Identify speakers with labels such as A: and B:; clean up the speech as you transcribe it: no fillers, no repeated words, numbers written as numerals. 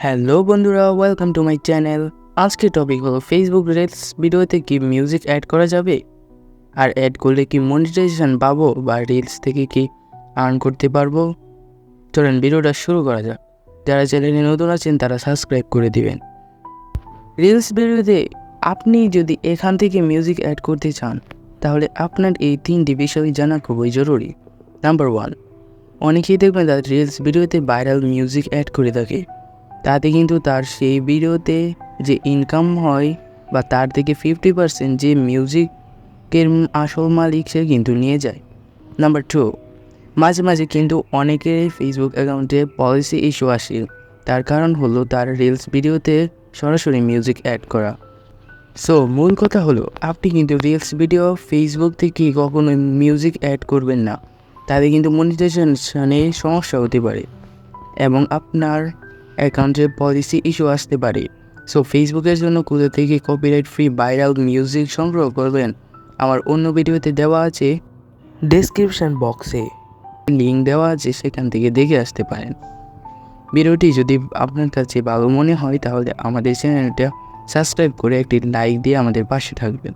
A: Hello বন্ধুরা, welcome to my channel. আজকের topic হলো ফেসবুক রিলস ভিডিওতে কি মিউজিক অ্যাড করা যাবে, আর অ্যাড করলে কি মনিটাইজেশন পাবো বা রিলস থেকে কি আর্ন করতে পারবো। চলেন ভিডিওটা শুরু করা যাক। যারা চ্যানেলে নতুন আছেন তারা সাবস্ক্রাইব করে দিবেন। রিলস ভিডিওতে আপনি যদি এখান থেকে মিউজিক অ্যাড করতে চান তাহলে আপনার এই তিনটি বিষয় জানা খুবই জরুরি। নাম্বার 1, অনেকেই দেখবেন তার রিলস ভিডিওতে ভাইরাল মিউজিক অ্যাড করে থাকে। তাতে কিন্তু তার সেই ভিডিওতে যে ইনকাম হয় বা তার থেকে 50% যে মিউজিকের আসল মালিক সে কিন্তু নিয়ে যায়। নাম্বার 2, মাঝে মাঝে কিন্তু অনেকেরই ফেসবুক অ্যাকাউন্টে পলিসি ইস্যু আসে। তার কারণ হলো তার রিলস ভিডিওতে সরাসরি মিউজিক অ্যাড করা। সো মূল কথা হলো আপনি কিন্তু রিলস ভিডিও ফেসবুক থেকে কখনো মিউজিক অ্যাড করবেন না, তাতে কিন্তু মনিটাইজেশনে সমস্যা হতে পারে এবং আপনার অ্যাকাউন্টের পলিসি ইস্যু আসতে পারে। সো ফেসবুকের জন্য কোথা থেকে কপিরাইট ফ্রি ভাইরাল মিউজিক সংগ্রহ করবেন, আমার অন্য ভিডিওতে দেওয়া আছে, ডেসক্রিপশন বক্সে লিঙ্ক দেওয়া আছে, সেখান থেকে দেখে আসতে পারেন। ভিডিওটি যদি আপনার কাছে ভালো মনে হয় তাহলে আমাদের চ্যানেলটা সাবস্ক্রাইব করে একটি লাইক দিয়ে আমাদের পাশে থাকবেন।